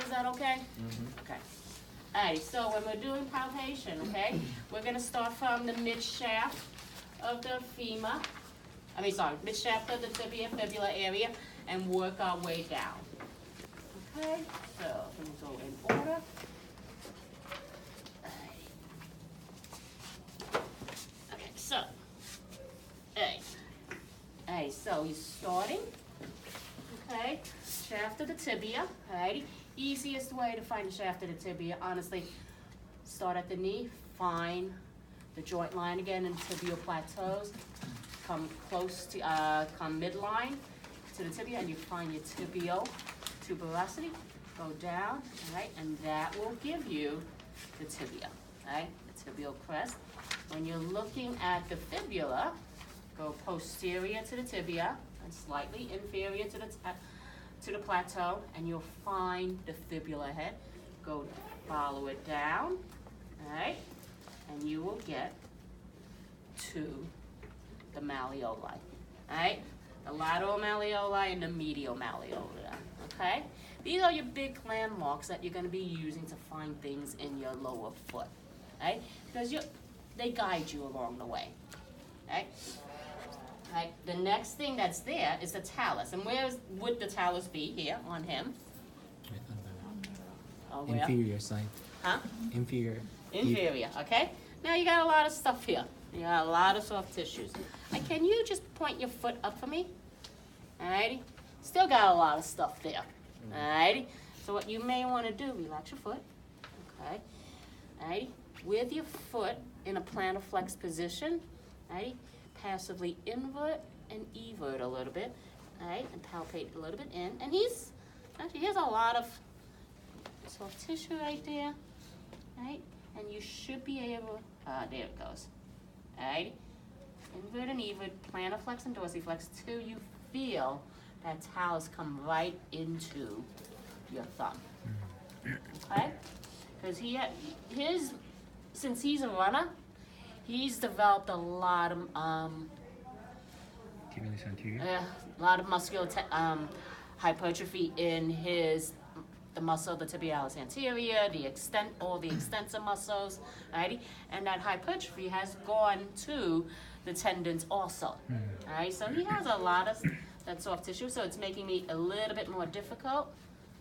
is that okay? Okay. All right, so when we're doing palpation, okay, we're gonna start from the mid shaft of the femur, mid shaft of the tibia, fibula area, and work our way down. Okay, so we'll go in order. Okay, so, so he's starting, okay, shaft of the tibia, alrighty. Easiest way to find the shaft of the tibia, honestly, start at the knee, find the joint line again in tibial plateaus, come close to, come midline to the tibia, and you find your tibial tuberosity, go down, alright, and that will give you the tibia, alright, the tibial crest. When you're looking at the fibula, go posterior to the tibia and slightly inferior to the plateau, and you'll find the fibula head. Go follow it down, alright, and you will get to the malleoli, alright? The lateral malleoli and the medial malleoli, okay? These are your big landmarks that you're going to be using to find things in your lower foot, right? Because they guide you along the way, right? Right. The next thing that's there is the talus. And where would the talus be here on him? Inferior side. Huh? Inferior. Inferior, okay? Now you got a lot of stuff here. You got a lot of soft tissues. Can you just point your foot up for me? Alrighty? Still got a lot of stuff there. Alrighty? So what you may want to do, relax your foot. Okay? Alrighty? With your foot in a plantar flex position, alrighty? Passively invert and evert a little bit, alright? And palpate a little bit in. And he has a lot of soft tissue right there, right? And you should be able, there it goes, alright? Invert and evert, plantar flex and dorsiflex till you feel that talus come right into your thumb, okay? Because since he's a runner, he's developed a lot of Tibialis anterior. a lot of muscular hypertrophy in the muscle, the tibialis anterior, all the extensor muscles, alrighty, and that hypertrophy has gone to the tendons also, alright. So he has a lot of that soft tissue, so it's making me a little bit more difficult,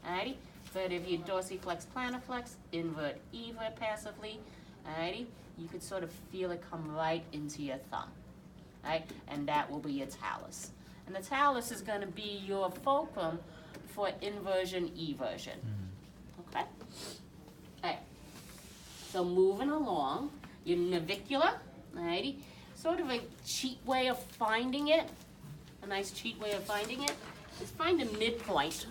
alrighty. But if you dorsiflex, plantar flex, invert, evert passively, alrighty, you could sort of feel it come right into your thumb, right? And that will be your talus. And the talus is going to be your fulcrum for inversion, eversion, okay? All right, so moving along, your navicular, alrighty, sort of a cheat way of finding it, a nice cheat way of finding it, is find the midpoint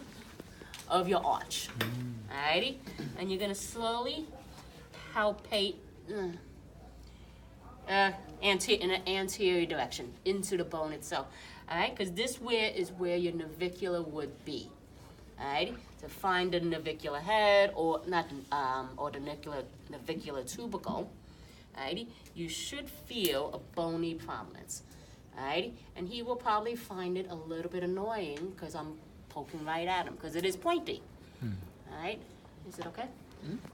of your arch, alrighty? And you're going to slowly palpate in an anterior direction into the bone itself, all right? Because this is where your navicular would be, all right? To find the navicular head or the navicular tubercle, all right? You should feel a bony prominence, all right? And he will probably find it a little bit annoying because I'm poking right at him because it is pointy, all right? Is it okay?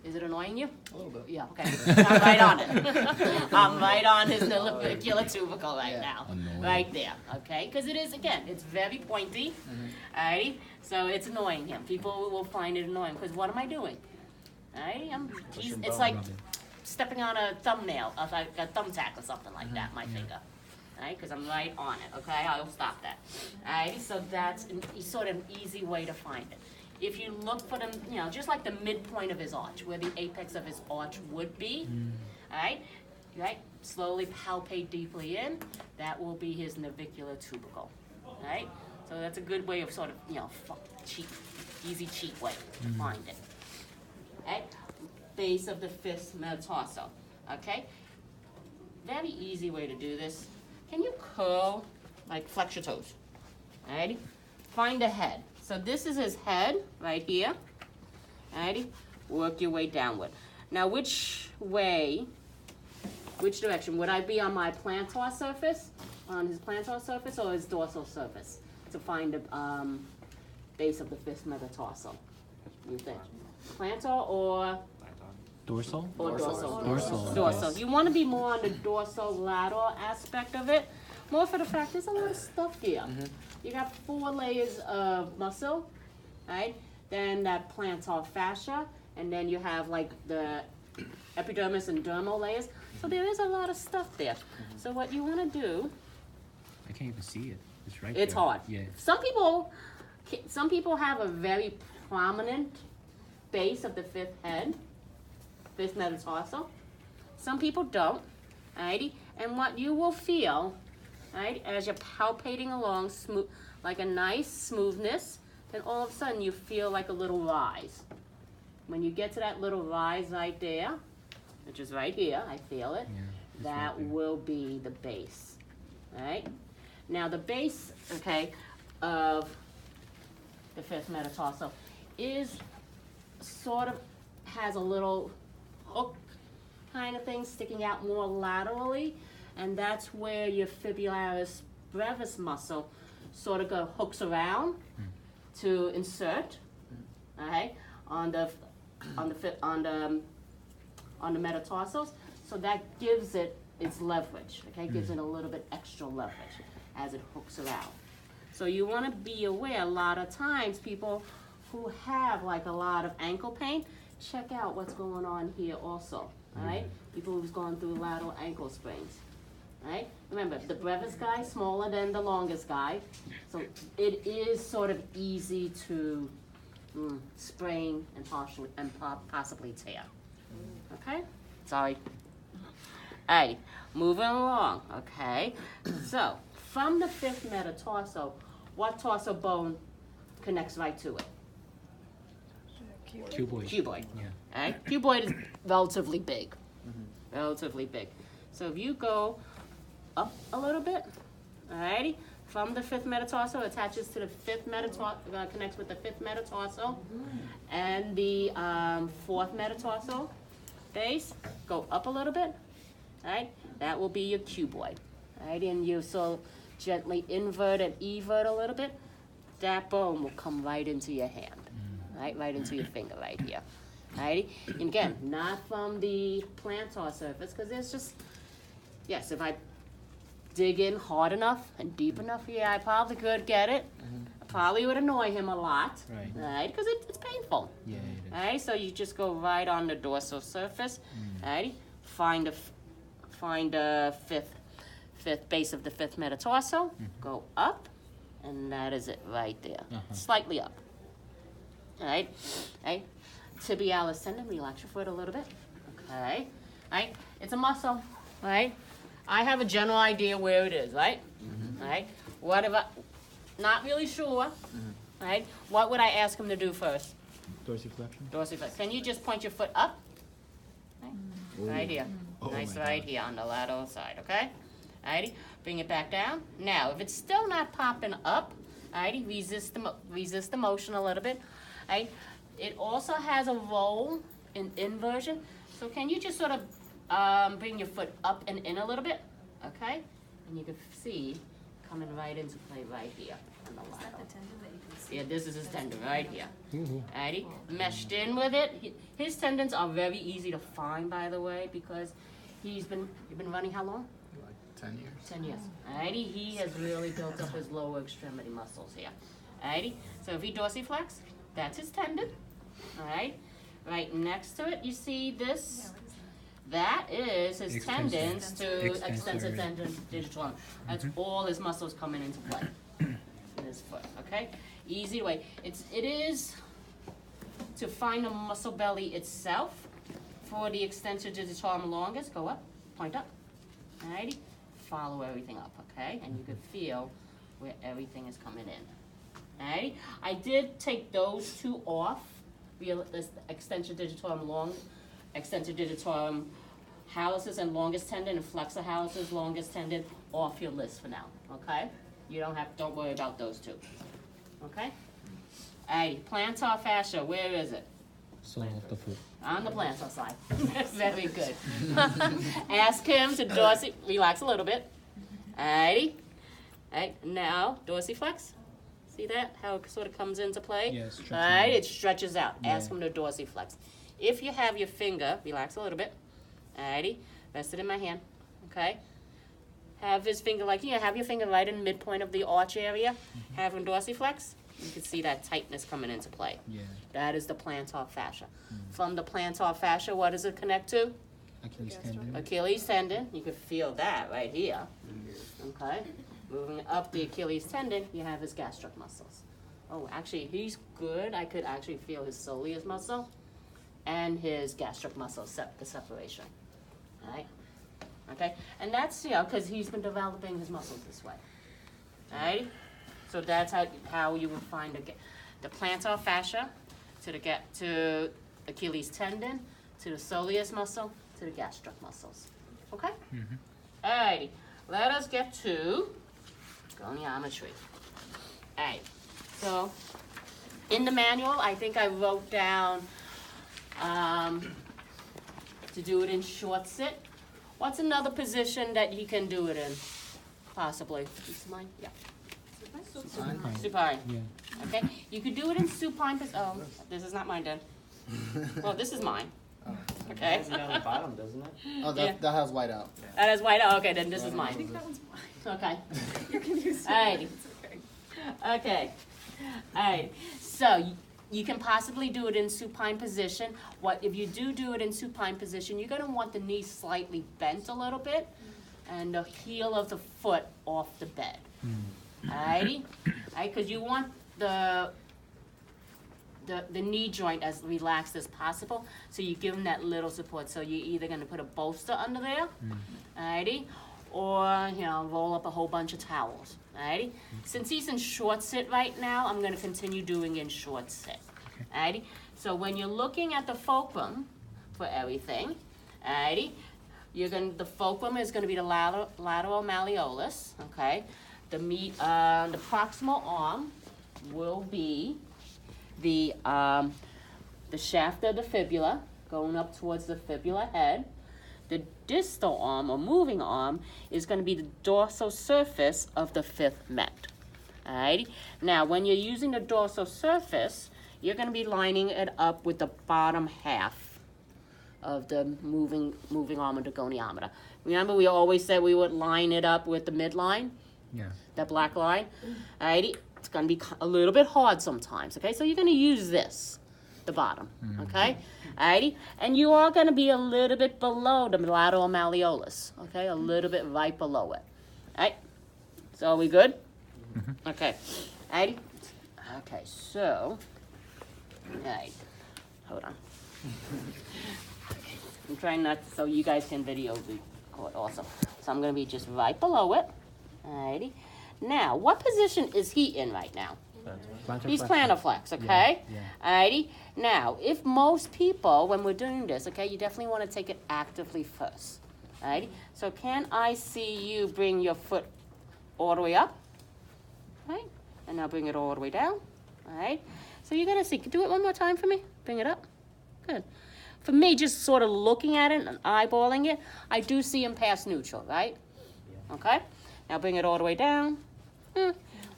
Is it annoying you? A little bit. Yeah, okay. I'm right on it. I'm right on his navicular tubercle right now. Annoying. Right there, okay? Because it is, again, it's very pointy, alrighty? So it's annoying him. People will find it annoying because what am I doing? Alright? It's like stepping on a thumbnail, like a thumbtack or something like that, my finger. Alright? Because I'm right on it, okay? I'll stop that. Alright? So that's sort of an easy way to find it. If you look for them, just like the midpoint of his arch, where the apex of his arch would be, all right, slowly palpate deeply in, that will be his navicular tubercle, all right? So that's a good way of sort of, easy cheat way to find it, okay? Base of the fifth metatarsal, okay? Very easy way to do this. Can you curl, like flex your toes, all righty? Find a head. So this is his head right here, alrighty? Work your way downward. Now which direction? Would I be on my plantar surface, on his plantar surface, or his dorsal surface to find the base of the fifth metatarsal? You think? Plantar or Dorsal? dorsal? Dorsal. You want to be more on the dorsolateral aspect of it, more for the fact there's a lot of stuff here. You got 4 layers of muscle, right? Then that plantar fascia, and then you have like the epidermis and dermal layers. So there is a lot of stuff there. So what you want to do, I can't even see it. It's right it's there. hard. Yeah. Some people have a very prominent base of the 5th metatarsal. Some people don't, alrighty? And what you will feel, right, as you're palpating along, smooth, like a nice smoothness, then all of a sudden you feel like a little rise. When you get to that little rise right there, which is right here, I feel it, that right will be the base, alright? Now the base, okay, of the 5th metatarsal is sort of, has a little hook kind of thing sticking out more laterally, and that's where your fibularis brevis muscle sort of hooks around to insert, okay, on the metatarsals. So that gives it its leverage, okay, gives it a little bit extra leverage as it hooks around. So you want to be aware, a lot of times people who have like a lot of ankle pain, check out what's going on here also, all right? People who's gone through lateral ankle sprains, all right? Remember, the brevis guy is smaller than the longest guy, so it is sort of easy to sprain and possibly tear, okay? Sorry. All right, moving along, okay? So, from the 5th metatarsal, what tarsal bone connects right to it? Cuboid. Cuboid. Yeah. All right, cuboid is relatively big, relatively big. So if you go up a little bit, alrighty, from the 5th metatarsal, attaches to the 5th metatarsal, connects with the 5th metatarsal and the 4th metatarsal base. Go up a little bit, alright, that will be your cuboid. Alright, and you so gently invert and evert a little bit, that bone will come right into your hand. Right into your finger right here. Alrighty? And again, not from the plantar surface, because it's just, yes, if I dig in hard enough and deep enough, yeah, I probably could get it. I probably would annoy him a lot, right? Because it's painful. Yeah, it is. Alright, so you just go right on the dorsal surface. Alrighty? Find the fifth base of the 5th metatarsal. Go up, and that is it right there. Slightly up. Alright, right? Tibialis tendon, relax your foot a little bit. Okay, right? It's a muscle, right? I have a general idea where it is, right? Right? What if I, not really sure, right? What would I ask him to do first? Dorsiflexion. Dorsiflexion. Can you just point your foot up? Right here. Nice, right here on the lateral side, okay? Alrighty, bring it back down. Now, if it's still not popping up, alrighty, resist the motion a little bit. Right? It also has a roll in inversion. So can you just sort of bring your foot up and in a little bit? Okay? And you can see coming right into play right here on the lateral. Is that the tendon that you can see? Yeah, this is his tendon right here. Alrighty? Meshed in with it. His tendons are very easy to find, by the way, because you've been running how long? Like 10 years. 10 years. Alrighty? He has really built up his lower extremity muscles here. Alrighty? So if he dorsiflex, that's his tendon, all right? Right next to it, you see this? That is his tendons to extensor tendon digitorum. That's all his muscles coming into play in his foot, okay? Easy way. It is to find the muscle belly itself for the extensor digitorum longus. Go up, point up, all righty? Follow everything up, okay? And you can feel where everything is coming in. Alright, I did take those two off, this extensor digitorum hallucis and longest tendon and flexor hallucis longest tendon off your list for now, okay? You don't worry about those two, okay? Alright, plantar fascia, where is it? Sole of the foot. On the plantar side. Very good. Ask him to relax a little bit. Alrighty. Alright, now dorsiflex. See that? How it sort of comes into play? Yeah, it's stretching All right, out. it stretches out. Yeah. Ask him to dorsiflex. If you have your finger, relax a little bit. Alrighty, rest it in my hand. Okay. Have his finger have your finger right in the midpoint of the arch area. Have him dorsiflex. You can see that tightness coming into play. Yeah. That is the plantar fascia. From the plantar fascia, what does it connect to? Achilles tendon. Achilles tendon. You can feel that right here. Okay. Moving up the Achilles tendon, you have his gastric muscles. Oh, actually, he's good. I could actually feel his soleus muscle and his gastric muscle, the separation. All right. Okay. And that's, because he's been developing his muscles this way. All right. So that's how you will find the plantar fascia to Achilles tendon, to the soleus muscle, to the gastric muscles. Okay? All righty. Let us get to goniometry. All right. So in the manual, I think I wrote down to do it in short sit. What's another position that you can do it in? Possibly. This is mine? Yeah. Supine. Supine. Yeah. Okay. You could do it in supine position. Oh, this is not mine, then. Well, this is mine. Okay. It has it on the bottom, doesn't it? Oh, that has white out. That is white. Oh, okay, then this is I mine. think that one's mine. Okay. You can use it. Alrighty. It's okay. Okay. All right. So you can possibly do it in supine position. If you do it in supine position, you're gonna want the knee slightly bent a little bit, and the heel of the foot off the bed. Alrighty. Alright, because you want the knee joint as relaxed as possible, so you give him that little support. So you're either gonna put a bolster under there, alrighty, or roll up a whole bunch of towels. Alrighty. Since he's in short sit right now, I'm gonna continue doing in short sit. Alrighty. So when you're looking at the fulcrum for everything, alrighty, the fulcrum is gonna be the lateral malleolus. Okay. The proximal arm will be the shaft of the fibula going up towards the fibula head. The distal arm or moving arm is going to be the dorsal surface of the fifth met. Alrighty. Now, when you're using the dorsal surface, you're going to be lining it up with the bottom half of the moving arm of the goniometer. Remember, we always said we would line it up with the midline. Yeah. That black line. Alrighty. It's going to be a little bit hard sometimes. Okay, so you're going to use this, the bottom. Okay. Alrighty, and you are going to be a little bit below the lateral malleolus, okay, a little bit right below it. Alright, so are we good? Okay, alrighty, okay, so, alright, hold on. I'm trying not so you guys can video record also. So I'm going to be just right below it. Alrighty, now, what position is he in right now? He's plantar flex, okay? Yeah. Alrighty. Now, if most people, when we're doing this, okay, you definitely want to take it actively first. Alrighty. So can I see you bring your foot all the way up? Right? And now bring it all the way down. Alright. So you're gonna see. Do it one more time for me. Bring it up. Good. For me, just sort of looking at it and eyeballing it, I do see him past neutral, right? Okay. Now bring it all the way down.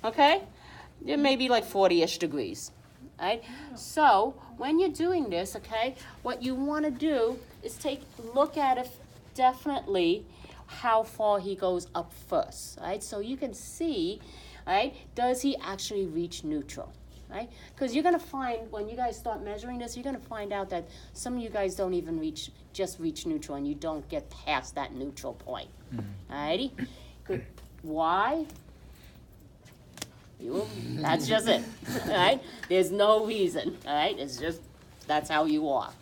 Okay. It may be like 40-ish degrees, right? So when you're doing this, okay, what you want to do is look at it definitely how far he goes up first, right? So you can see, right, does he actually reach neutral, right? Because you're going to find when you guys start measuring this, you're going to find out that some of you guys don't even reach neutral and you don't get past that neutral point, alrighty? Good. Why? That's just it, all right? There's no reason, all right? It's just, that's how you are, all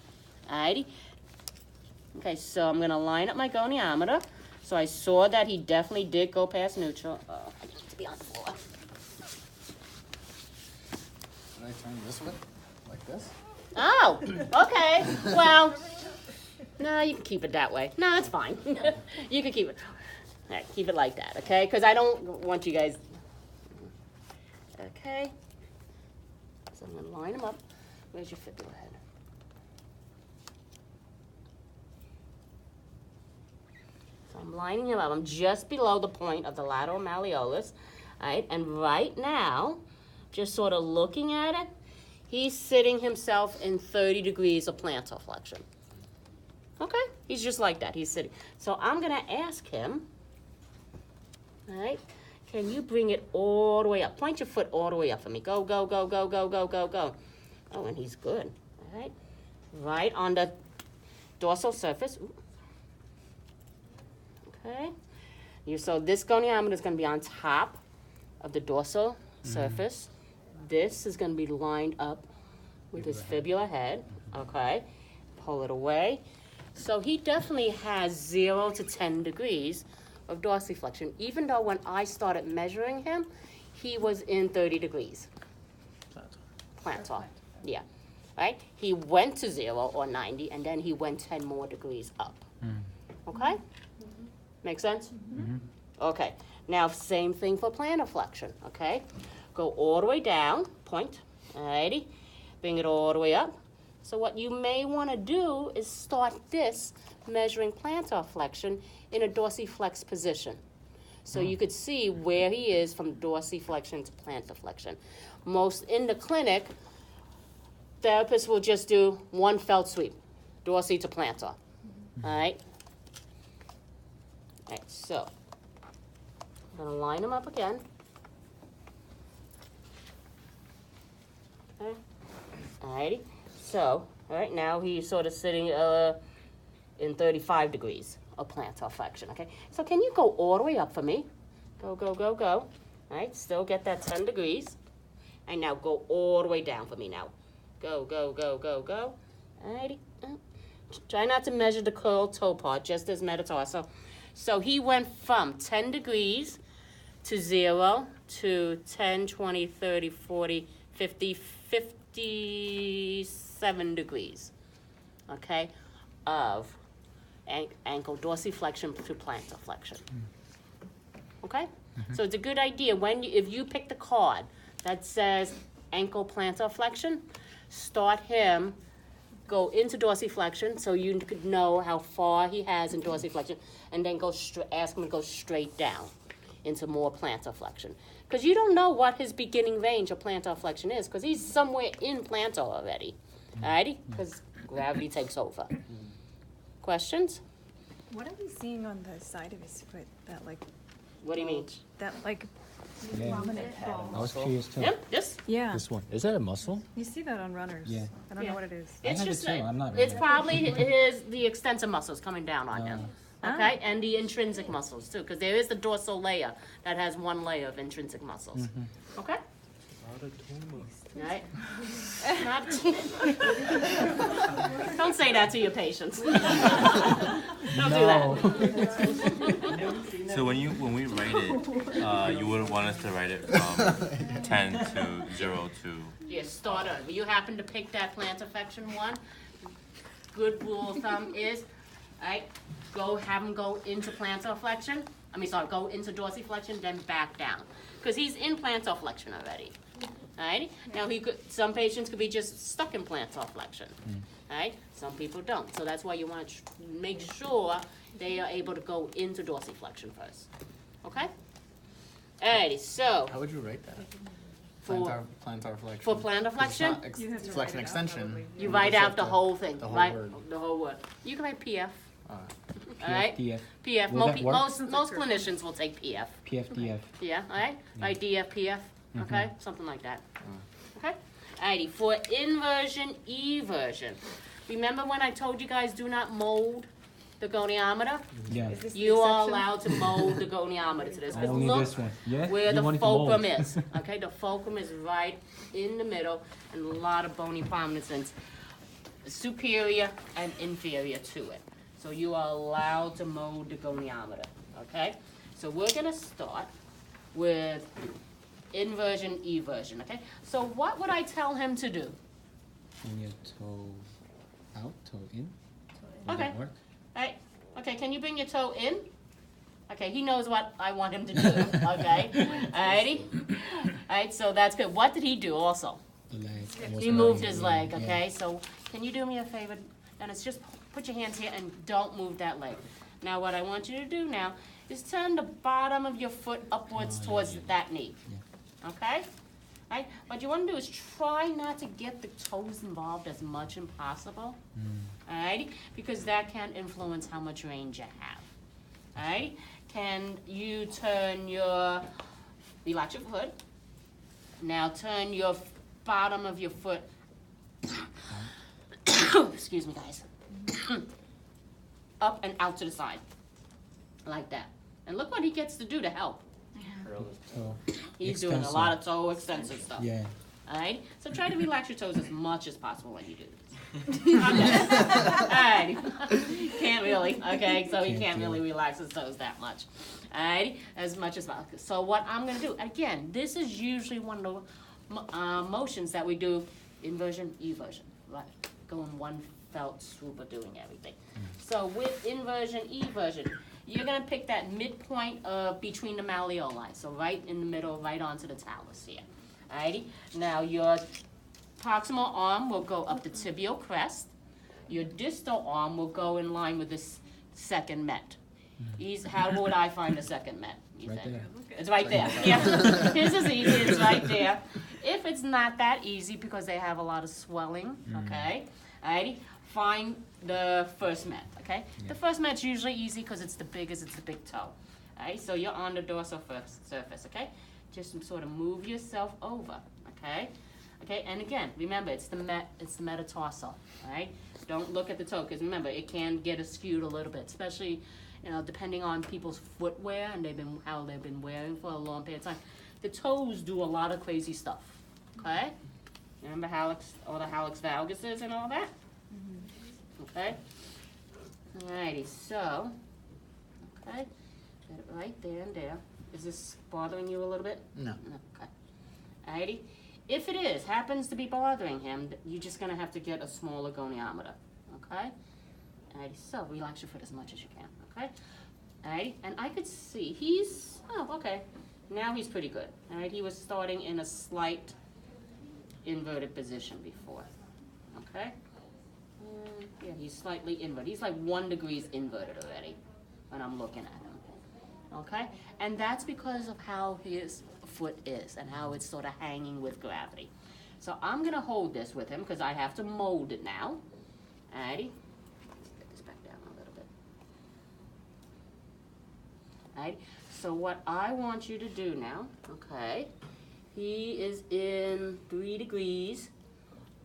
righty? Okay, so I'm gonna line up my goniometer. So I saw that he definitely did go past neutral. Oh, I need to be on the floor. Should I turn this way? Like this? Oh, okay, well, no, you can keep it that way. No, it's fine. You can keep it, all right, keep it like that, okay? Because I don't want you guys. Okay, so I'm going to line them up. Where's your fibula head? So I'm lining him up. I'm just below the point of the lateral malleolus, all right? And right now, just sort of looking at it, he's sitting himself in 30 degrees of plantar flexion. Okay, he's just like that, he's sitting. So I'm gonna ask him, all right, can you bring it all the way up? Point your foot all the way up for me. Go, go, go, go, go, go, go, go. Oh, and he's good, all right? Right on the dorsal surface. Ooh. Okay, so this goniometer is gonna be on top of the dorsal surface. This is gonna be lined up with his fibula head, okay? Pull it away. So he definitely has 0 to 10 degrees of dorsiflexion, even though when I started measuring him, he was in 30 degrees. Plantar, yeah, right? He went to 0 or 90, and then he went 10 more degrees up, okay? Make sense? Okay, now same thing for plantar flexion, okay? Go all the way down, point, alrighty, bring it all the way up. So what you may want to do is start this measuring plantar flexion in a dorsiflex position. So you could see where he is from dorsiflexion to plantar flexion. Most in the clinic, therapists will just do one felt sweep, dorsi to plantar, all right? All right, so I'm gonna line them up again. Okay, alrighty. So, all right, now he's sort of sitting in 35 degrees of plantar flexion, okay? So can you go all the way up for me? Go, go, go, go. All right, still get that 10 degrees. And now go all the way down for me now. Go, go, go, go, go. Alrighty. Try not to measure the curled toe part, just as metatarsal. So he went from 10 degrees to 0 to 10, 20, 30, 40, 50, 57 degrees, okay, of ankle dorsiflexion to plantar flexion. Okay? So it's a good idea if you pick the card that says ankle plantar flexion, start him, go into dorsiflexion so you could know how far he has in dorsiflexion, and then ask him to go straight down into more plantar flexion. Because you don't know what his beginning range of plantar flexion is, because he's somewhere in plantar already. Alrighty? Because gravity takes over. Questions? What are we seeing on the side of his foot? That like, What do you mean? that like Yeah. prominent I ball. was curious too. Yep, this? Yeah. This one. Is that a muscle? You see that on runners. Yeah. I don't Yeah. know what it is. I have it too, I'm not It's really- probably the extensor muscles coming down on him. Okay, and the intrinsic muscles too, because there is the dorsal layer that has one layer of intrinsic muscles. Okay? Right? Not Don't say that to your patients. Don't do that. So when we write it, you wouldn't want us to write it from 10 to 0 to. Yeah, start on. You happen to pick that plantar flexion one. Good rule of thumb is, right? Have him go into plantar flexion. Go into dorsiflexion, then back down, because he's in plantar flexion already. Alright. Now some patients could be just stuck in plantar flexion. Alright. Some people don't. So that's why you want to make sure they are able to go into dorsiflexion first. Okay. Alrighty. So How would you rate that? for Plantar flexion. for plantar flexion, You have to write flexion it out, extension. probably. you You write just out have the to- whole thing. the whole right? word. The whole word. You can write PF. Alright. PFDF. PF. Will that work? Most clinicians will take PF. PFDF. Yeah, alright? Right, DF, PF, okay? Something like that. Okay? Alrighty, for inversion, eversion. Remember when I told you guys do not mold the goniometer? Yeah. Is this the You are exception? allowed to mold the goniometer to this. 'Cause Only look this one. Yeah. where You the want it to mold. fulcrum is. Okay, the fulcrum is right in the middle and a lot of bony prominences, superior and inferior to it. So you are allowed to mold the goniometer, okay? So we're gonna start with inversion, eversion, okay? So what would I tell him to do? Bring your toe out, toe in. Will Okay. that work? Alright, okay, can you bring your toe in? Okay, he knows what I want him to do, okay? Alrighty? Alright, so that's good. What did he do also? The leg. He moved his leg, okay? So can you do me a favor, Dennis? Just put your hands here and don't move that leg. Now what I want you to do now is turn the bottom of your foot upwards towards that knee. Okay? Okay? What you want to do is try not to get the toes involved as much as possible. Alrighty? Because that can influence how much range you have. Alright? Can you turn your, relax your foot. Now turn your bottom of your foot, excuse me guys, up and out to the side. Like that. And look what he gets to do to help. Curl his Toe. He's doing a lot of toe extensive stuff. Yeah. Alright? So try to relax your toes as much as possible when you do this. Okay. Alright. Can't really. Okay, so he Can't can't do really it. relax his toes that much. Alright? As much as possible. So what I'm gonna do, again, this is usually one of the motions that we do, inversion, eversion. Right? Go in one felt swoop of doing everything. So with inversion, eversion, you're gonna pick that midpoint of between the malleoli. So right in the middle, right onto the talus here. Alrighty? Now your proximal arm will go up the tibial crest. Your distal arm will go in line with this second met. How would I find the second met? You Right think? there. It's right there. Yeah. His is easy, it's right there. If it's not that easy because they have a lot of swelling, okay? Alrighty? Find the first met, okay? The first met's usually easy because it's the biggest, it's the big toe. Alright, so you're on the dorsal surface, okay? Just sort of move yourself over, okay? Okay, and again, remember, it's the metatarsal, alright? Don't look at the toe, because remember, it can get askewed a little bit, especially, you know, depending on people's footwear and how they've been wearing for a long period of time. The toes do a lot of crazy stuff, okay? Remember all the hallux valguses and all that? Okay? Alrighty, so, okay, get it right there and there. Is this bothering you a little bit? No. Okay. Alrighty. If it happens to be bothering him, you're just gonna have to get a smaller goniometer. Okay? Alrighty, so relax your foot as much as you can. Okay? Alrighty, and I could see okay. Now he's pretty good. Alright, he was starting in a slight inverted position before. Okay? Yeah, he's slightly inverted. He's like 1 degree inverted already when I'm looking at him. Okay? And that's because of how his foot is and how it's sort of hanging with gravity. So I'm going to hold this with him because I have to mold it now. Alrighty? Let's get this back down a little bit. Alright? So what I want you to do now, okay, he is in 3 degrees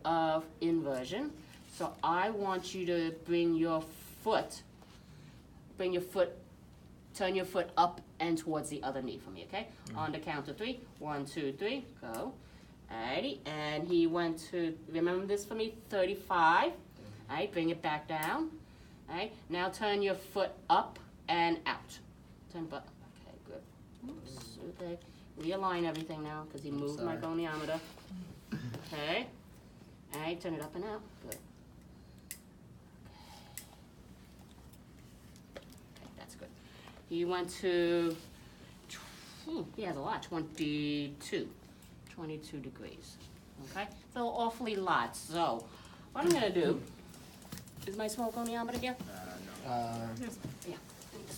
of inversion. So I want you to turn your foot up and towards the other knee for me, okay? On the count of 3. 1, 2, 3, go. Alrighty, and he went to, remember this for me, 35. Alright, bring it back down. Alright, now turn your foot up and out. Okay, good. Oops, okay. Realign everything now, because he moved my goniometer. Okay. Alright, turn it up and out. Good. He went to, he has a lot, 22 degrees, okay? So awfully lots. So what I'm gonna do, is my small goniometer here? Yeah.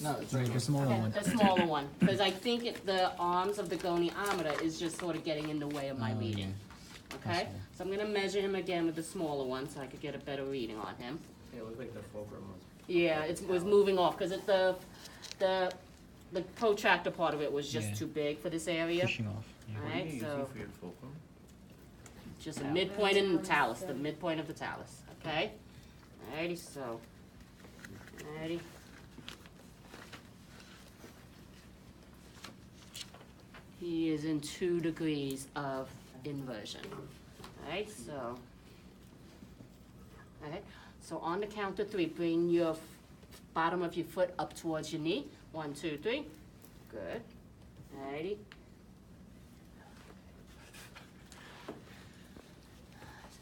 No, it's right The here. smaller Okay, one. the smaller one, because I think the arms of the goniometer is just sort of getting in the way of my Oh, reading, okay? So I'm gonna measure him again with the smaller one so I could get a better reading on him. Yeah, it looked like the fulcrum was. Yeah, it was moving off, because the protractor part of it was just Yeah. too big for this area. Pushing off. Yeah. Alright, so for your fulcrum? just a midpoint in the talus, the midpoint of the talus, okay? Alrighty, so, alrighty. He is in 2 degrees of inversion. Alright, so, alright, so on the count of 3, bring your bottom of your foot up towards your knee. 1, 2, 3. Good. Alrighty.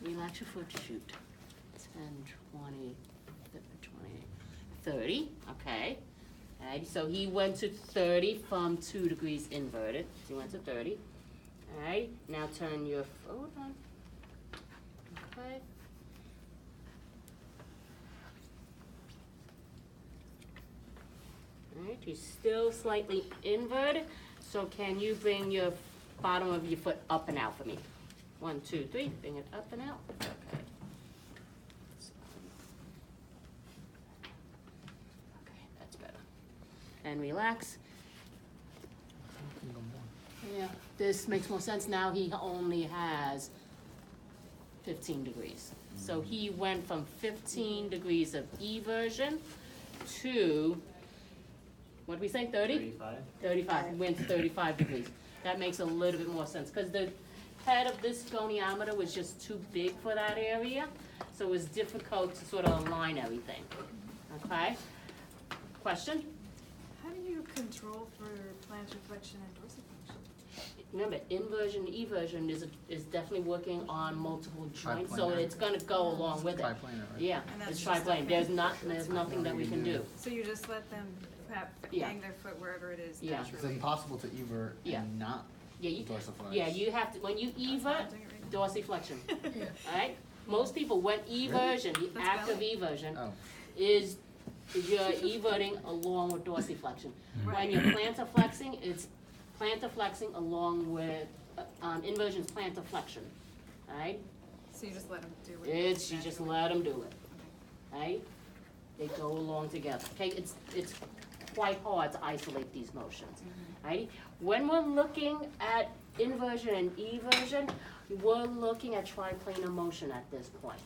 Relax your foot, shoot. 10, 20, 30, okay. Alright, so he went to 30 from 2 degrees inverted. So he went to 30. Alright, now turn your foot on. Okay. Alright, he's still slightly inverted. So can you bring your bottom of your foot up and out for me. 1, 2, 3, bring it up and out, okay. Okay, that's better. And relax. Yeah, this makes more sense now. He only has 15 degrees. So he went from 15 degrees of eversion to, what did we say, 30? 35. 35, he went to 35 degrees. That makes a little bit more sense, because the head of this goniometer was just too big for that area, so it was difficult to sort of align everything, okay? Question? How do you control for plantar flexion and dorsiflexion? Remember, inversion, eversion is definitely working on multiple joints, so Triplanar. it's gonna go along with it. Triplanar, right? Yeah, And that's it's just triplane, okay. there's nothing that we can do. So you just let them Yeah. hang their foot wherever it is Yeah. It's naturally? impossible to evert Yeah. and not Yeah, you, dorsiflex. yeah, you have to, when you evert, I'm doing it right dorsiflexion, alright? Most people, when eversion, the That's act of valid. eversion, Oh, is you're everting along with dorsiflexion. When Right. you're plantar flexing, it's plantar flexing along with, inversion's plantar flexion, alright? So you just let them do it? It's, you just naturally? let them do it, Okay. right? They go along together, okay? It's quite hard to isolate these motions, right? When we're looking at inversion and eversion, we're looking at triplanar motion at this point,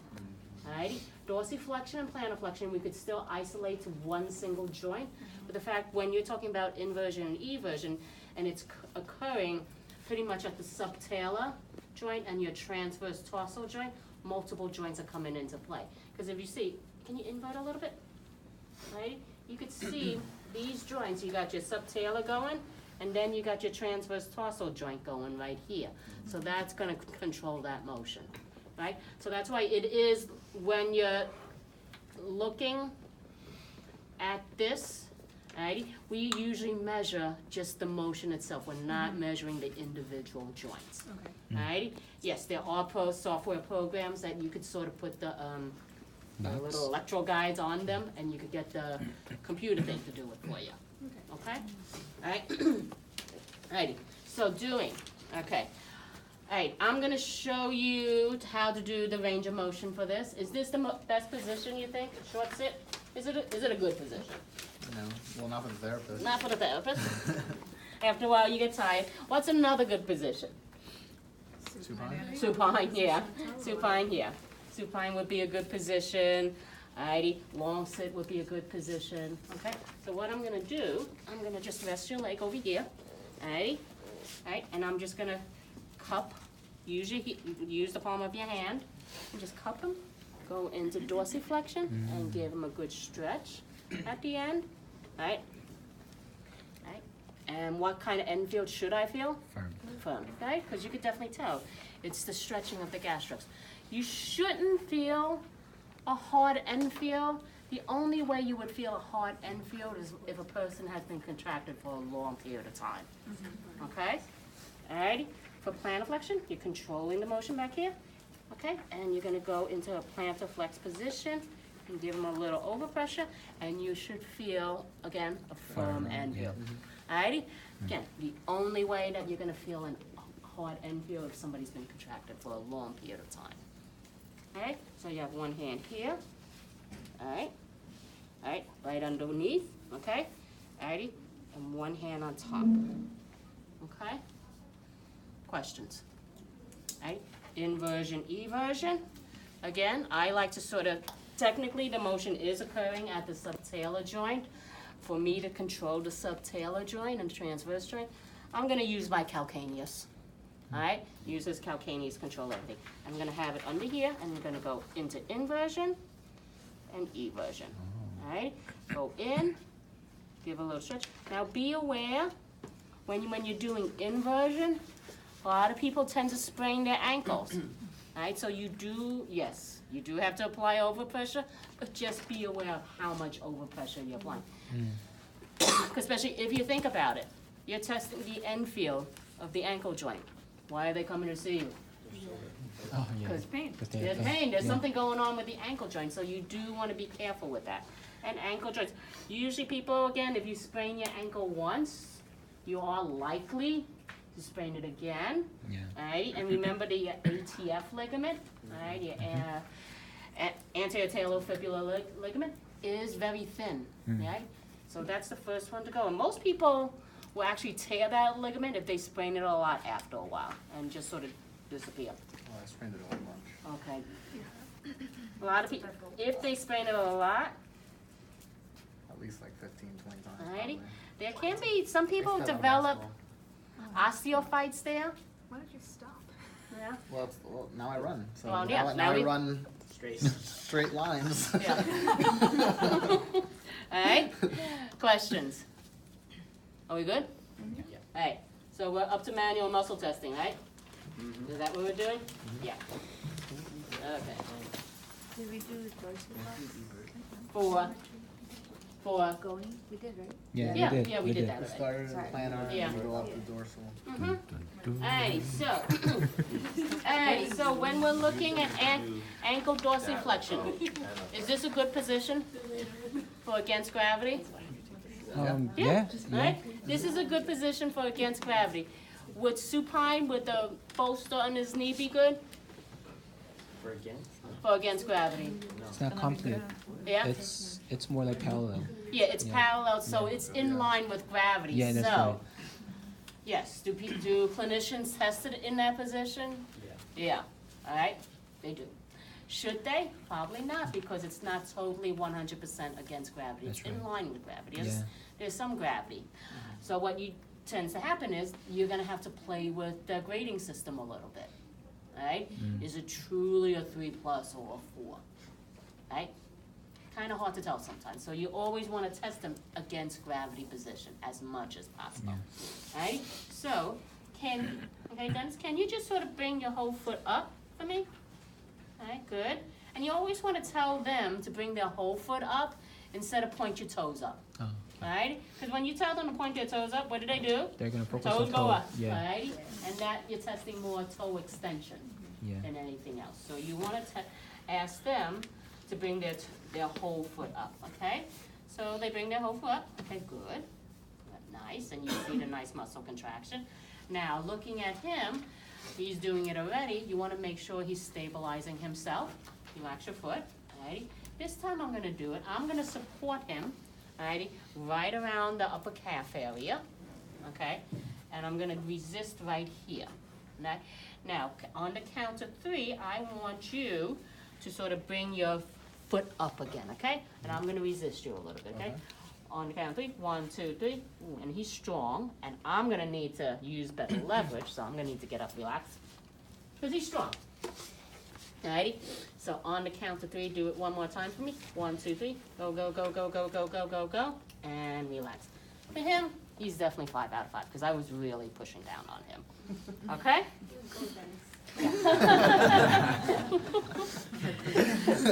right? Dorsiflexion and plantar flexion, we could still isolate to one single joint, but the fact, when you're talking about inversion and eversion, and it's occurring pretty much at the subtalar joint and your transverse tarsal joint, multiple joints are coming into play. Because if you see, can you invert a little bit? Right? You could see these joints, you got your subtalar going, and then you got your transverse tarsal joint going right here. So that's gonna control that motion, right? So that's why it is, when you're looking at this, right, we usually measure just the motion itself. We're not measuring the individual joints. Okay. Alrighty, yes, there are software programs that you could sort of put the little electro guides on them, and you could get the computer thing to do it for you. Okay? Alright? Alrighty, so okay. Alright, I'm gonna show you how to do the range of motion for this. Is this the best position, you think? Short sit? Is it a good position? no, well, not for the therapist. Not for the therapist. After a while, you get tired. What's another good position? Supine? Supine, yeah. Supine, yeah. Supine would be a good position. Alrighty, long sit would be a good position. Okay, so what I'm gonna do, I'm gonna just rest your leg over here. Alrighty, alright, and I'm just gonna cup, use the palm of your hand, and just cup them. Go into dorsiflexion and give them a good stretch at the end. Alright, alright. And what kind of end field should I feel? Firm, okay? Because you could definitely tell. It's the stretching of the gastrix. You shouldn't feel a hard end field. The only way you would feel a hard end field is if a person has been contracted for a long period of time. Okay? Alrighty? For plantar flexion, you're controlling the motion back here. Okay? And you're gonna go into a plantar flex position and give them a little overpressure, and you should feel, again, a firm end field. Alrighty? Again, the only way that you're gonna feel a hard end field if somebody's been contracted for a long period of time. Alright? So you have one hand here. Alright? Alright, right underneath, okay? Alrighty? And one hand on top. Okay? Questions? Alright? Inversion, eversion. Again, I like to sort of, technically the motion is occurring at the subtalar joint. For me to control the subtalar joint and transverse joint, I'm gonna use my calcaneus. Alright, use this calcaneus to control everything. I'm gonna have it under here, and I'm gonna go into inversion and eversion. Alright, go in, give a little stretch. Now be aware, when you're doing inversion, a lot of people tend to sprain their ankles. Alright, so you do have to apply overpressure, but just be aware of how much overpressure you're applying. Especially if you think about it, you're testing the end field of the ankle joint. Why are they coming to see you? Oh, yeah. Because Pain. there's pain, there's something going on with the ankle joint, so you do want to be careful with that. And ankle joints, usually people, again, if you sprain your ankle once, you are likely to sprain it again. Yeah. Alright, and remember the ATF ligament, alright, your anterior talofibular ligament is very thin, right? So that's the first one to go. And most people will actually tear that ligament if they sprain it a lot after a while and just sort of disappear. Well, I sprained it a whole bunch. Okay. A lot of people, if they sprain it a lot, At least like 15, 20 times. alrighty, probably. there can be, some people Except on develop basketball. osteophytes there. Why don't you stop? Yeah. Well, now I run. So Well, now, yeah, now now I we- run Straight. straight lines. Yeah. Alright, questions? Are we good? Yeah. Alright, so we're up to manual muscle testing, right? Mhm. Is that what we're doing? Yeah. Okay. Did we do dorsal For, going? We did, right? yeah, we did. yeah, we did that We already. started in Sorry. plantar Yeah. and go up the dorsal. Alrighty, so when we're looking at ankle dorsiflexion, is this a good position for against gravity? Yeah. Right? This is a good position for against gravity. Would supine with the bolster on his knee be good For against? for against gravity? It's not complete. Yeah? It's more like parallel. Yeah, it's Yeah. parallel, so it's in line with gravity. Yeah, that's So, right. yes, do clinicians test it in that position? Yeah. Yeah, all right, they do. Should they? Probably not, because it's not totally 100% against gravity. It's That's in right. line with gravity. Yeah. There's some gravity. So what tends to happen is you're gonna have to play with the grading system a little bit, all right? Is it truly a 3+ or a 4, right? Kind of hard to tell sometimes. So you always want to test them against gravity position as much as possible, right? So okay, Dennis, can you just sort of bring your whole foot up for me? All right, good. And you always want to tell them to bring their whole foot up instead of point your toes up. Oh, All right? Because when you tell them to point their toes up, what do? they're gonna focus Toes on go toe. up, all Yeah. right? And that you're testing more toe extension Yeah. than anything else. So you want to ask them to bring their whole foot up, okay? So they bring their whole foot up, okay, good. Nice, and you see the nice muscle contraction. Now, looking at him, he's doing it already. You want to make sure he's stabilizing himself. Relax your foot, alrighty? This time I'm gonna do it. I'm gonna support him, alrighty, right around the upper calf area, okay? And I'm gonna resist right here. Now, on the count of 3, I want you to sort of bring your foot up again, okay? And I'm gonna resist you a little bit, okay? Okay. On the count of 3, 1, 2, 3. Ooh, and he's strong, and I'm gonna need to use better leverage, so I'm gonna need to get up, relax, because he's strong. Alrighty, so on the count of 3, do it one more time for me. 1, 2, 3, go, go, go, go, go, go, go, go, go, and relax. For him, he's definitely 5 out of 5, because I was really pushing down on him. Okay?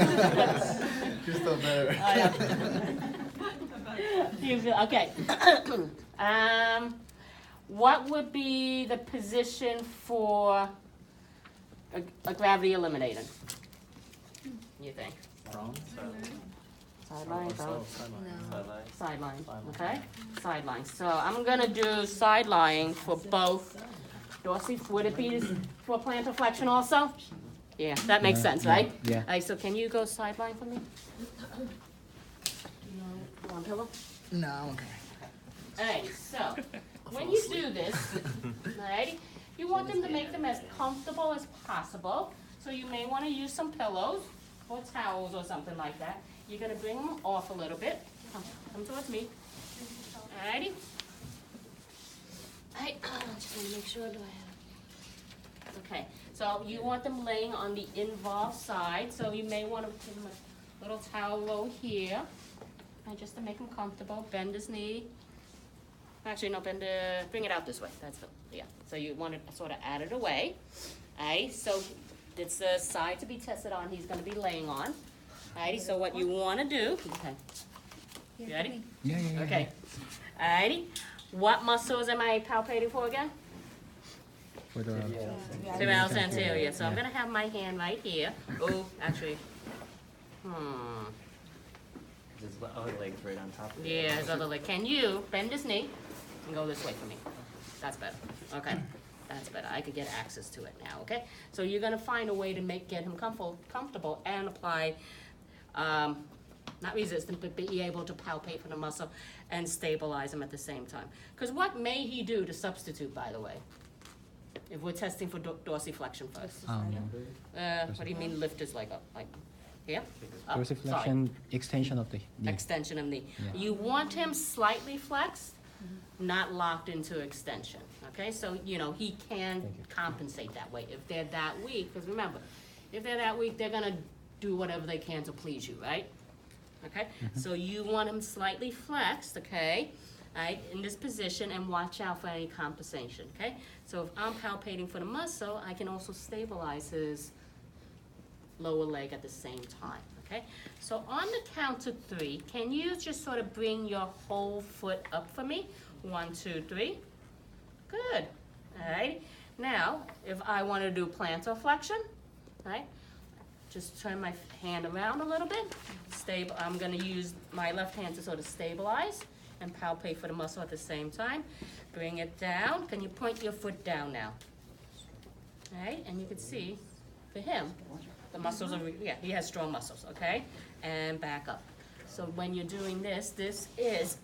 You're still better. Okay. What would be the position for a gravity eliminator? You think? Prone? Sideline, So, Sideline. sideline, Sideline. okay? Sideline. So I'm gonna do sideline for both. Dorsey, would it be for plantar flexion also? Yeah, that makes sense, right? Yeah. Alright, so can you go sideline for me? You want a pillow? no, I'm okay. Alright, so, when you do this, alright, you want them to make them as comfortable as possible. So you may wanna use some pillows or towels or something like that. You're gonna bring them off a little bit. Come towards me. Alrighty? I just wanna make sure, do I have? Okay, so you want them laying on the involved side, so you may wanna give them a little towel low here. And just to make him comfortable, bend his knee. Actually, no, bring it out this way, that's the, yeah. So you want to sort of add it away. Alright, so it's the side to be tested on, he's gonna be laying on. Alrighty, so what you wanna do, okay. You ready? Yeah. Okay. Alrighty, what muscles am I palpating for again? For the Tibialis anterior, so I'm Yeah. gonna have my hand right here. Oh, actually, His other leg's right on top of it. yeah, his other leg. Can you bend his knee and go this way for me? That's better, okay. That's better. I could get access to it now, okay? So you're gonna find a way to get him comfortable and apply, not resistance, but be able to palpate for the muscle and stabilize him at the same time. Because what may he do to substitute, by the way? If we're testing for dorsiflexion first. What do you mean lift is like up, like here? Up, Dorsiflexion, extension of the knee. extension of knee. Yeah. You want him slightly flexed, not locked into extension, okay? So, you know, he can compensate that way if they're that weak, because remember, if they're that weak, they're gonna do whatever they can to please you, right? Okay, so you want him slightly flexed, okay? Right, in this position, and watch out for any compensation, okay? So if I'm palpating for the muscle, I can also stabilize his lower leg at the same time, okay? So on the count of 3, can you just sort of bring your whole foot up for me? 1, 2, 3. Good, all right? Now, if I want to do plantar flexion, right? Just turn my hand around a little bit. I'm gonna use my left hand to sort of stabilize and palpate for the muscle at the same time. Bring it down. Can you point your foot down now? All right, and you can see, for him, the muscles are, yeah, he has strong muscles, okay? And back up. So when you're doing this, this is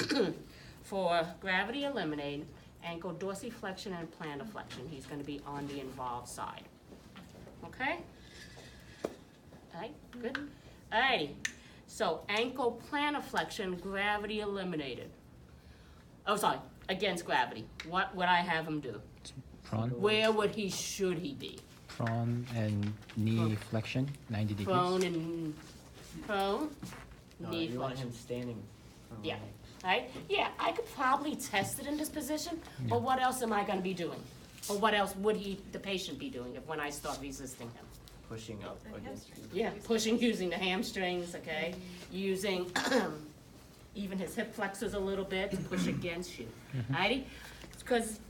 for gravity eliminated, ankle dorsiflexion and plantar flexion. He's gonna be on the involved side, okay? All right, good. All righty, so ankle plantar flexion, gravity eliminated. Oh, sorry, against gravity. What would I have him do? Prone, Where should he be? prone and knee flexion, 90 degrees. Prone and prone, No, knee you want flexion. him standing. Yeah, right? Yeah, I could probably test it in this position, but what else am I gonna be doing? Or what else would the patient be doing when I start resisting him? Pushing up against you. Yeah, pushing, using the hamstrings, okay? Using even his hip flexors a little bit to push against you, alrighty? Because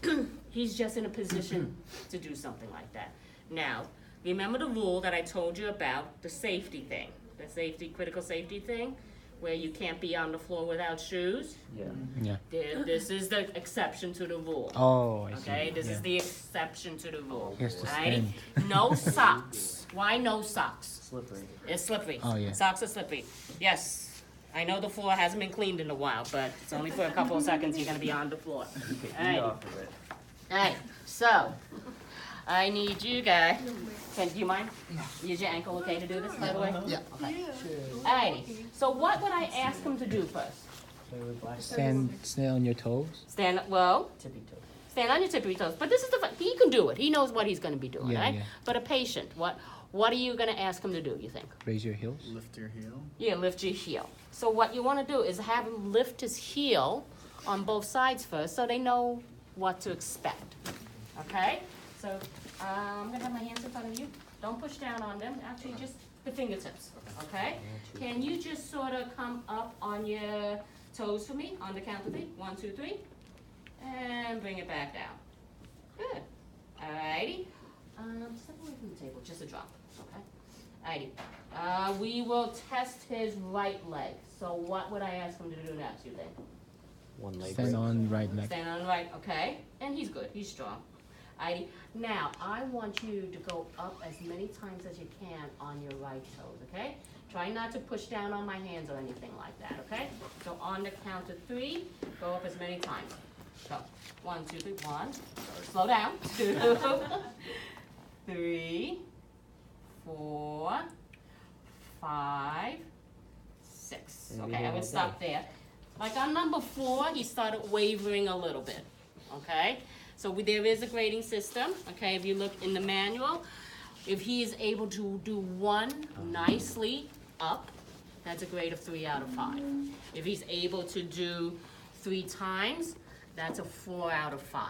he's just in a position to do something like that. Now, remember the rule that I told you about, the safety thing, the safety, critical safety thing, where you can't be on the floor without shoes? Yeah. Yeah. This is the exception to the rule. Oh, I see. Okay, this yeah. is the exception to the rule. He has to Alrighty? stand. No socks. Why no socks? Slippery. It's slippery. Oh, yeah. Socks are slippery. Yes. I know the floor hasn't been cleaned in a while, but it's only for a couple of seconds you're gonna be on the floor. You can eat Alright. off of it. Alright, so I need you guys. Do you mind? Is your ankle okay to do this, by the way? Yeah. Okay. Alrighty. So what would I ask him to do first? Play with black Stand on your toes. Stand on your tippy toes. But this is he can do it. He knows what he's gonna be doing, Yeah, right? yeah. But a patient, what are you gonna ask him to do, you think? Raise your heels. Lift your heel. Yeah, lift your heel. So what you wanna do is have him lift his heel on both sides first so they know what to expect, okay? So I'm gonna have my hands in front of you. Don't push down on them, actually just the fingertips, okay? Can you just sort of come up on your toes for me on the count of 3? 1, 2, 3. And bring it back down. Good. Alrighty. Step away from the table, just a drop, okay? Alrighty. We will test his right leg. So what would I ask him to do next, you think? One leg. Stand on right leg. Stand on the right, okay? And he's good, he's strong. Alrighty. Now, I want you to go up as many times as you can on your right toes, okay? Try not to push down on my hands or anything like that, okay? So on the count of 3, go up as many times. Go. 1, 2, 3, 1. Slow down. 2, 3, 4, 5, 6. Maybe Okay, I all would day. stop there. Like on number 4, he started wavering a little bit, okay? So there is a grading system, okay? If you look in the manual, if he is able to do 1 nicely up, that's a grade of 3 out of 5. If he's able to do 3 times, that's a 4 out of 5,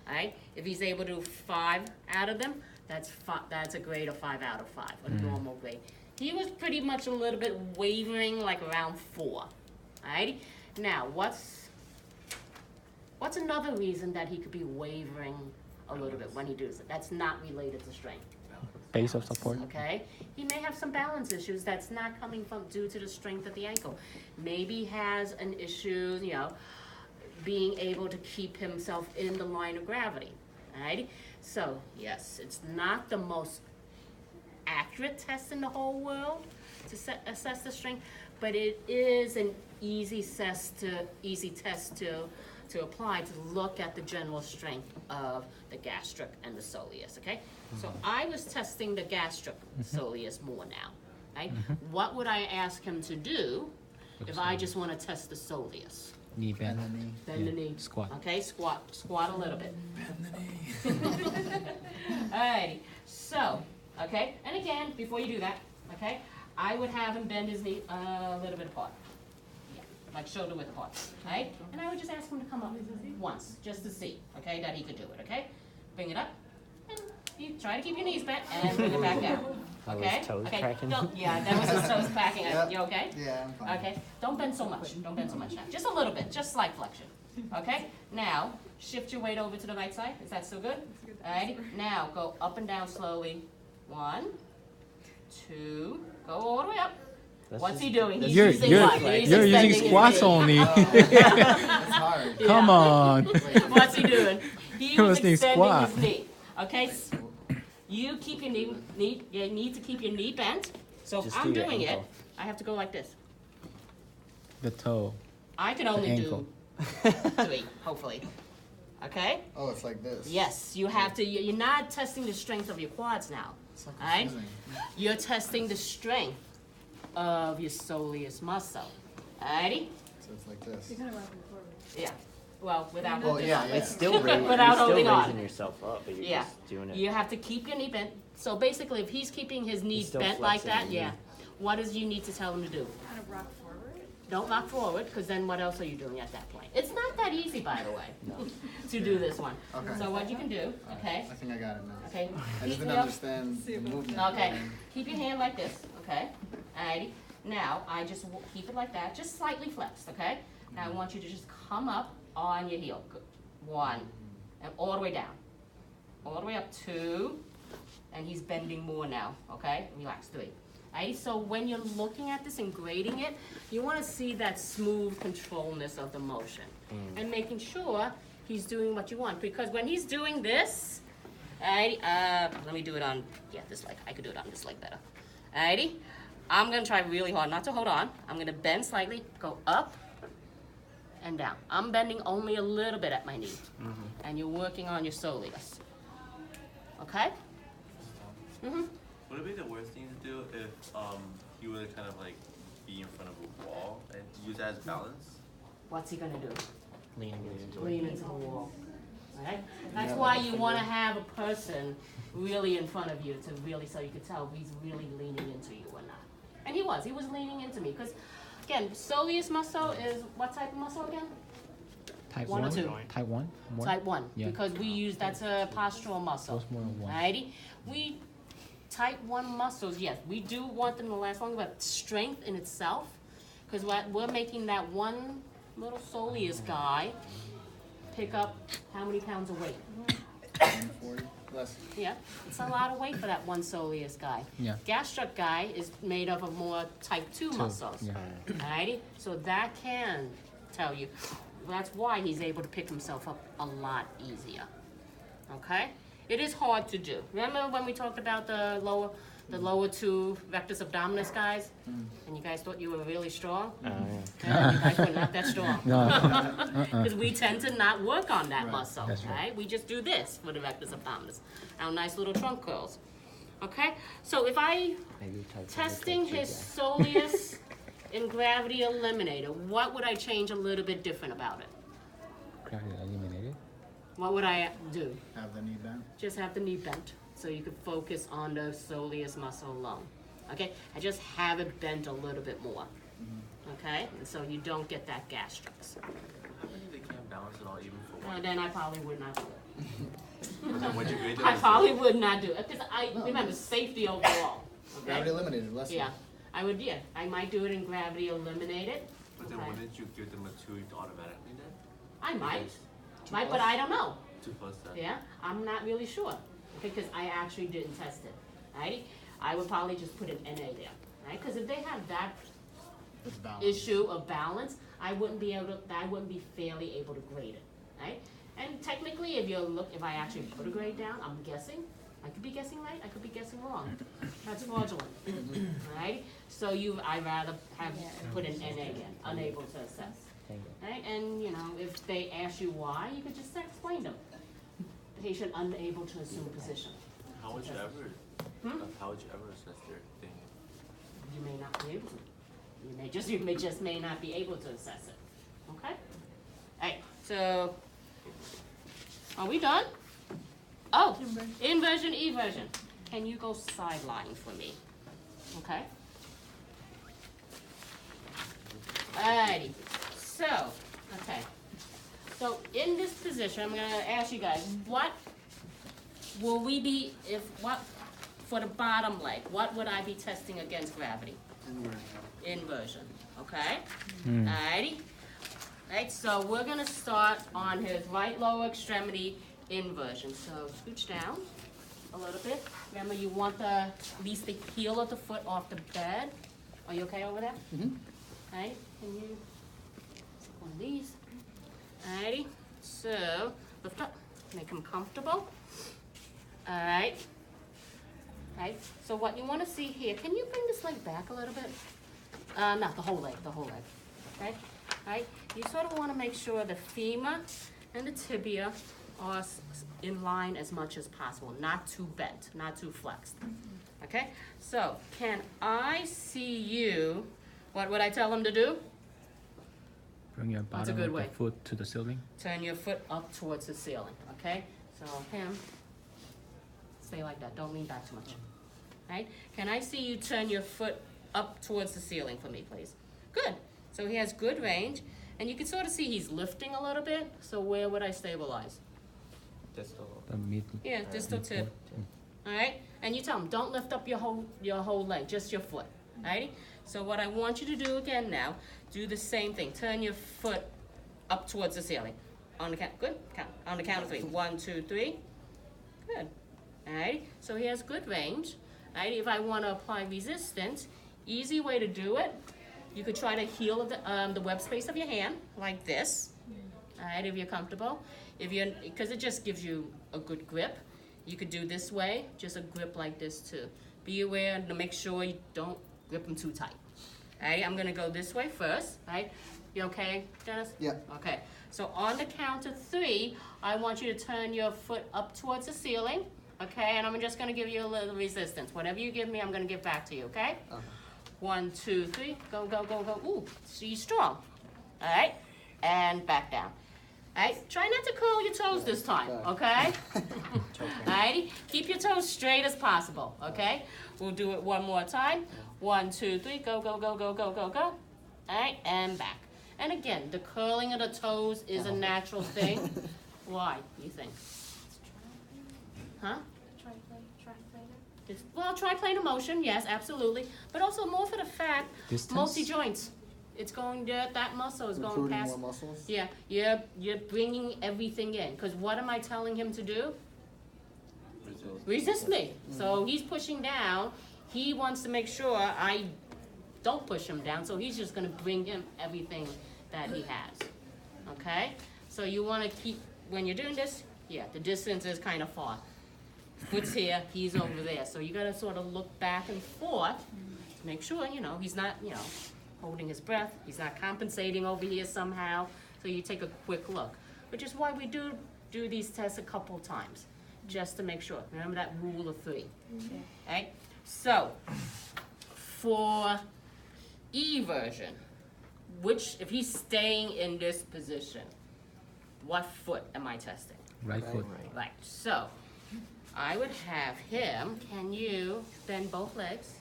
all right? If he's able to do 5 out of them, that's a grade of 5 out of 5, a normal grade. He was pretty much a little bit wavering, like around 4, all right? Now, what's another reason that he could be wavering a little bit when he does it? That's not related to strength. Base of support. Okay, he may have some balance issues that's not coming from due to the strength of the ankle. Maybe has an issue, being able to keep himself in the line of gravity. Alrighty? So, yes, it's not the most accurate test in the whole world to assess the strength, but it is an easy test to apply to look at the general strength of the gastric and the soleus, okay? So I was testing the gastric soleus more now, right? What would I ask him to do if I just want to test the soleus? Knee bend. And then Bend the knee. Squat. Okay, squat a little bit. bend the knee. Alrighty, so, okay, and again, before you do that, okay, I would have him bend his knee a little bit apart. Yeah, like shoulder width apart, right? And I would just ask him to come up once, just to see, okay, that he could do it, okay? Bring it up, and you try to keep your knees bent, and bring it back down, Are okay? his toes Okay, cracking? yeah, that was his toes cracking, Yep. you okay? Yeah, I'm fine. Okay, don't bend so much, don't bend so much now, just a little bit, just slight flexion, okay? Now, shift your weight over to the right side, is that still good? Alrighty, now go up and down slowly, 1, 2, go all the way up. That's What's just- he doing? He's You're using you're what? He's you're using extending his squats knee. only. It's hard. Come Yeah. on. What's he doing? He He was was doing extending squat. his knee, okay? You keep your you need to keep your knee bent, so if Just I'm do your doing it, ankle. I have to go like this. The toe. I can only ankle. do 3, hopefully, okay? Oh, it's like this. Yes, you have to, you're not testing the strength of your quads now. It's like Alright? confusing. You're testing the strength of your soleus muscle. Alrighty? So it's like this. You're kind of rocking forward. Yeah. Well, without Oh, holding yeah, on. yeah. It's still raising, Without you're still holding on. raising yourself up, but you're Yeah. just doing it. You have to keep your knee bent. So basically, if he's keeping his knee He's still bent like flexing that, the yeah. knee. What does you need to tell him to do? Kind of rock forward. Don't rock forward, because then what else are you doing at that point? It's not that easy, by the way, to do this one. Okay. So what you can do, okay? I think I got it now. Okay. I keep just didn't your- understand the movement. Okay, keep your hand like this, okay? Alrighty, now I just keep it like that, just slightly flexed, okay? Now I want you to just come up on your heel. Good. 1, and all the way down. All the way up, 2, and he's bending more now, okay? Relax, 3. Alright, so when you're looking at this and grading it, you want to see that smooth controlness of the motion. And making sure he's doing what you want, because when he's doing this, alrighty, let me do it on, yeah, this leg. I could do it on this leg better. Alrighty, I'm gonna try really hard not to hold on. I'm gonna bend slightly, go up and down. I'm bending only a little bit at my knee, and you're working on your soleus. Okay? Would it be the worst thing to do if you were to kind of like be in front of a wall and use that as balance? What's he gonna do? Leaning into it. Lean into the wall. Alright? That's why you wanna have a person really in front of you to really, so you can tell if he's really leaning into you or not. And he was leaning into me, because again, soleus muscle is what type of muscle again? Type 1 or 1. 2? Type 1. Type 1, Yeah. because we use, that's a postural muscle. Goes more than 1. Alrighty? Type 1 muscles, yes, we do want them to last longer, but strength in itself, because we're making that one little soleus guy pick up how many pounds of weight? 40 less. Yeah, it's a lot of weight for that one soleus guy. Yeah. Gastric guy is made up of more type 2 muscles. Yeah. Alrighty, so that can tell you. That's why he's able to pick himself up a lot easier. Okay? It is hard to do. Remember when we talked about the lower 2 rectus abdominis guys? And you guys thought you were really strong? Oh, You guys were not that strong. No. Because we tend to not work on that Right. muscle, That's right. right? We just do this for the rectus abdominis. Our nice little trunk curls. Okay? So if I Maybe type testing his soleus in gravity eliminator, what would I change a little bit different about it? Gravity eliminated. What would I do? Have the knee bent. Just have the knee bent so you could focus on the soleus muscle alone. Okay? I just have it bent a little bit more. Okay? And so you don't get that gastrix. I think they can't balance it all even for one. Then I probably would not do it. Then what'd you grade them I as? probably would not do it because I remember safety overall. Gravity Okay? eliminated. Less. Yeah, I would. Yeah, I might do it in gravity eliminated. But then Okay. wouldn't you give them a 2 automatically then? I might, Because might, but I don't know. 2 plus then. Yeah, I'm not really sure because I actually didn't test it. Right? I would probably just put an NA there, right? Because if they have that It's balanced. issue of balance, I wouldn't be fairly able to grade it, right? And technically, if I actually put a grade down, I'm guessing. I could be guessing right, I could be guessing wrong. That's fraudulent, right? So I'd rather have put an NA in, unable to assess. Right, and if they ask you why, you could just explain them. Patient unable to assume position. How would you ever? How would you ever assess their thing? You may not be able to. You may not be able to assess it. Okay? Alright, so are we done? Oh, inversion, eversion. Can you go sideline for me? Okay? Alrighty. So, okay. So in this position, I'm gonna ask you guys, what will we be for the bottom leg, what would I be testing against gravity? Inversion, okay? Alrighty. Right, so we're gonna start on his right lower extremity inversion. So scooch down a little bit. Remember, you want at least the heel of the foot off the bed. Are you okay over there? Alright, can you one of these? Alrighty, so lift up, make him comfortable. Alright. Right, so what you want to see here, can you bring this leg back a little bit? No, the whole leg, okay? Right, you sort of want to make sure the femur and the tibia are in line as much as possible, not too bent, not too flexed. Okay, so can I see you, what would I tell him to do? Bring your That's a bottom good of way. the foot to the ceiling. Turn your foot up towards the ceiling, okay? So him, stay like that, don't lean back too much. Right? Can I see you turn your foot up towards the ceiling for me, please? Good. So he has good range, and you can sort of see he's lifting a little bit. So where would I stabilize? Distal. The mid. Yeah, distal tip. midfoot. All right? And you tell him, don't lift up your whole leg, just your foot. All right? So what I want you to do again now, do the same thing. Turn your foot up towards the ceiling. On the count, good? Count. On the count of 3. 1, 2, 3. Good. All right? So he has good range. All right? If I want to apply resistance, easy way to do it, you could try to heel the web space of your hand, like this. All right, if you're comfortable. Because it just gives you a good grip. You could do this way, just a grip like this too. Be aware to make sure you don't grip them too tight. All right, I'm gonna go this way first, right? You okay, Dennis? Yeah. Okay, so on the count of 3, I want you to turn your foot up towards the ceiling, okay? And I'm just gonna give you a little resistance. Whatever you give me, I'm gonna give back to you, okay? 1, 2, 3, go, go, go, go. Ooh, she's strong. All right, and back down. All right, try not to curl your toes this time, okay? All righty, keep your toes straight as possible, okay? We'll do it one more time. 1, 2, 3, go, go, go, go, go, go, go. All right, and back. And again, the curling of the toes is a natural thing. Why, you think? Huh? Well, triplanar motion, yes, absolutely. But also more for the fact, Distance? multi-joints. It's going there, that muscle is going Recruiting past. more muscles? Yeah, you're bringing everything in. Because what am I telling him to do? Resist me. So he's pushing down. He wants to make sure I don't push him down. So he's just going to bring him everything that he has. Okay? So you want to keep, when you're doing this, yeah, the distance is kind of far. Foot's here, he's over there. So you got to sort of look back and forth to make sure, he's not, holding his breath. He's not compensating over here somehow. So you take a quick look. Which is why we do these tests a couple times, just to make sure. Remember that rule of 3. Okay. Right? So, for eversion, if he's staying in this position, what foot am I testing? Right foot. Right. So, I would have him, can you bend both legs?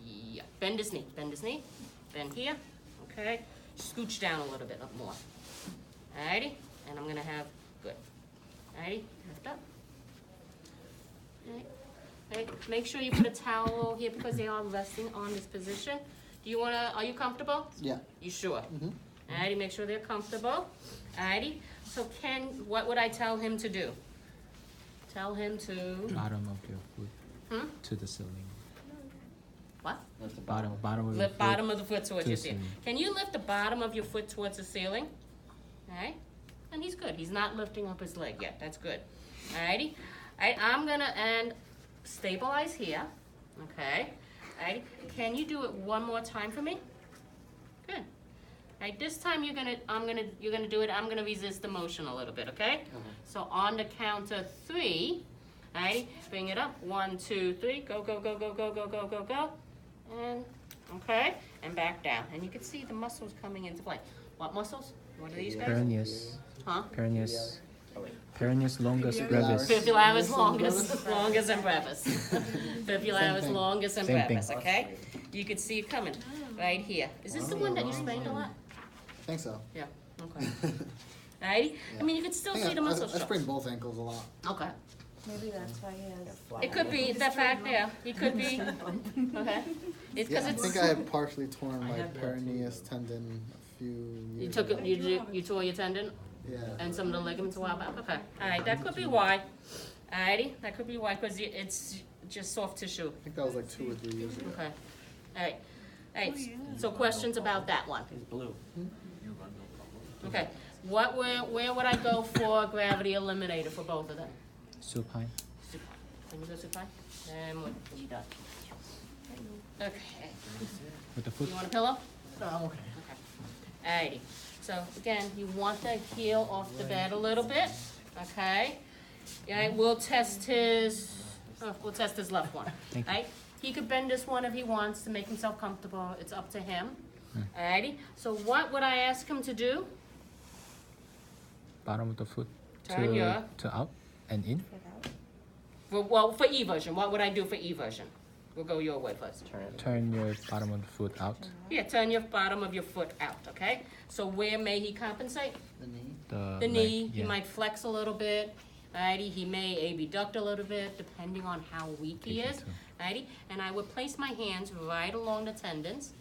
Yeah, bend his knee, bend here, okay? Scooch down a little bit up more. Alrighty, and I'm gonna have, good. Alrighty, lift up. Alright, make sure you put a towel here because they are resting on this position. Are you comfortable? Yeah. You sure? Alrighty, make sure they're comfortable. Alrighty, so what would I tell him to do? Tell him to, Bottom of your foot to the ceiling. What? That's the Bottom of your Lift foot. bottom of the foot towards to your the ceiling. ceiling. Can you lift the bottom of your foot towards the ceiling? Alright, and he's good. He's not lifting up his leg yet. That's good. Alrighty. Alright, I'm gonna and stabilize here. Okay. Alright. Can you do it one more time for me? Good. Alright, this time you're gonna do it. I'm gonna resist the motion a little bit, okay? So on the count of 3, alright, bring it up. 1, 2, 3. Go, go, go, go, go, go, go, go, go. And okay, and back down. And you can see the muscles coming into play. What muscles? What are these guys? Peroneus. Huh? Peroneus. Peroneus longus Fibularis. brevis. Fibularis longus and brevis. Fibularis thing. longus and Same thing. brevis, okay? You can see it coming right here. Is this the one that you sprained a lot? I think so. Yeah, okay. Alrighty? I mean, you can still see the muscles I show. sprained both ankles a lot. Okay. Maybe that's why he has. It could be the fact there. It could be, okay? It's Yeah, because I it's, think I had partially torn my peroneus tendon a few years you took it, ago. you tore your tendon Yeah. and some of the ligaments a while back? Okay, alright, that could be why. Alrighty, that could be why, because it's just soft tissue. I think that was like 2 or 3 years ago. Okay, alright, alright, so questions about that one? He's blue. Okay, where would I go for gravity eliminator for both of them? Supine. Supine. Can you go supine? And what, you done? Okay, With the foot. you want a pillow? No, I'm okay. Okay, alrighty, so again, you want the heel off the bed a little bit, okay? Alright, we'll test his left one, Thank you. alright? He could bend this one if he wants to make himself comfortable, it's up to him. Alrighty, so what would I ask him to do? Bottom of the foot. Turn your- to out and in. For E version, what would I do for E version? We'll go your way first. Turn it. Turn your bottom of the foot out. Yeah, turn your bottom of your foot out, okay? So where may he compensate? The knee. The The knee, leg, he yeah. might flex a little bit, alrighty, he may abduct a little bit, depending on how weak he Patient is, too. alrighty? And I would place my hands right along the tendons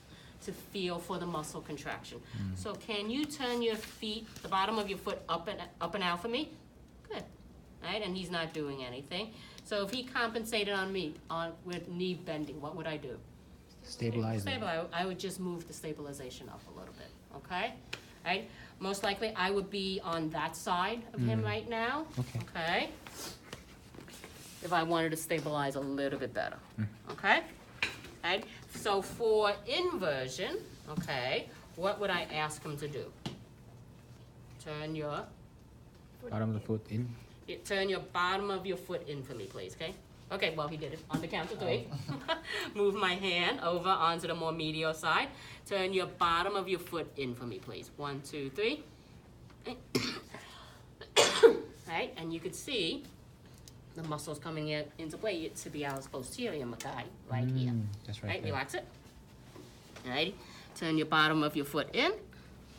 to feel for the muscle contraction. So can you turn your feet, the bottom of your foot up and out for me? Good, alright, and he's not doing anything. So if he compensated on me, with knee bending, what would I do? Stabilize it. I would just move the stabilization up a little bit, okay? Right? Most likely, I would be on that side of him right now. Okay. Okay? If I wanted to stabilize a little bit better, okay? Right? So for inversion, okay, what would I ask him to do? Turn your Bottom of the foot in. turn your bottom of your foot in for me, please, okay? Okay, well, he did it on the count of 3. Move my hand over onto the more medial side. Turn your bottom of your foot in for me, please. 1, 2, 3. Right, and you could see the muscles coming into play. Your tibialis posterior, my guy, right here. That's right. Right, there. relax it. Alrighty, turn your bottom of your foot in.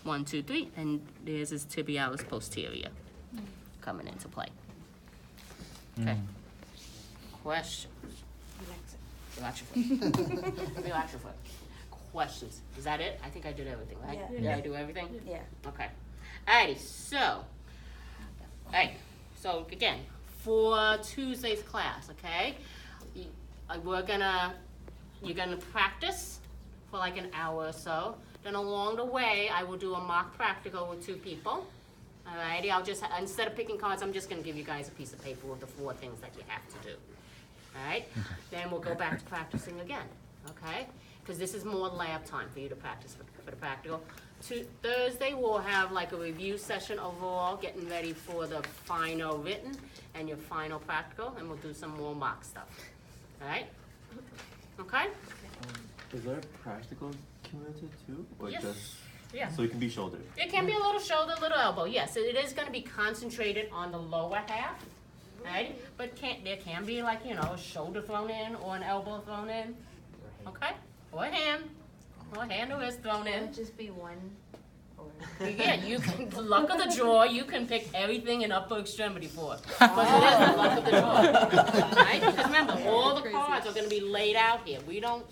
1, 2, 3, and there's his tibialis posterior coming into play. Okay. Questions? Relax your foot. Relax your foot. Questions? Is that it? I think I did everything, right? Yeah. Did I do everything? Yeah. Okay. Alrighty, so, so again, for Tuesday's class, okay, you're gonna practice for like an hour or so. Then along the way, I will do a mock practical with 2 people. Alrighty, I'll just, instead of picking cards, I'm just gonna give you guys a piece of paper with the 4 things that you have to do. Alright, then we'll go back to practicing again, okay? Because this is more lab time for you to practice for the practical. Thursday, we'll have like a review session overall, getting ready for the final written and your final practical, and we'll do some more mock stuff. Alright? Okay? Is there practical cumulative too? Or Yes. just, Yeah. so it can be shoulder? It can be a little shoulder, a little elbow, yes. It is gonna be concentrated on the lower half, right? But there can be like, a shoulder thrown in or an elbow thrown in, okay? Or a hand or wrist thrown in. Would just be one. Yeah, you can, the luck of the draw, you can pick everything in upper extremity for it. Because it is the luck of the draw, right? Because remember, all the cards are gonna be laid out here. We don't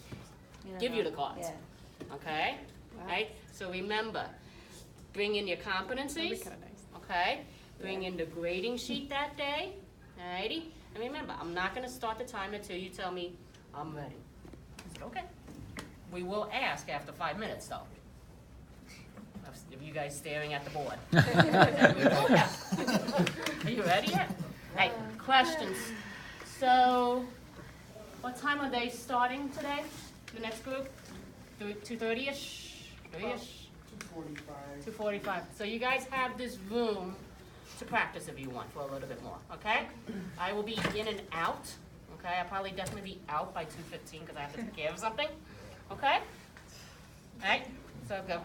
give you the cards. Yeah. Okay? Right? So remember, bring in your competencies, okay? Bring in the grading sheet that day, alrighty? And remember, I'm not gonna start the timer until you tell me I'm ready. said, okay. We will ask after 5 minutes, though. If you guys staring at the board. We will ask. Are you ready yet? Hey, questions. So, what time are they starting today? The next group? 2:30ish? 3ish? 2:45. So you guys have this room to practice if you want for a little bit more, okay? I will be in and out, okay? I'll probably definitely be out by 2:15 because I have to take care of something, okay? All right, so go.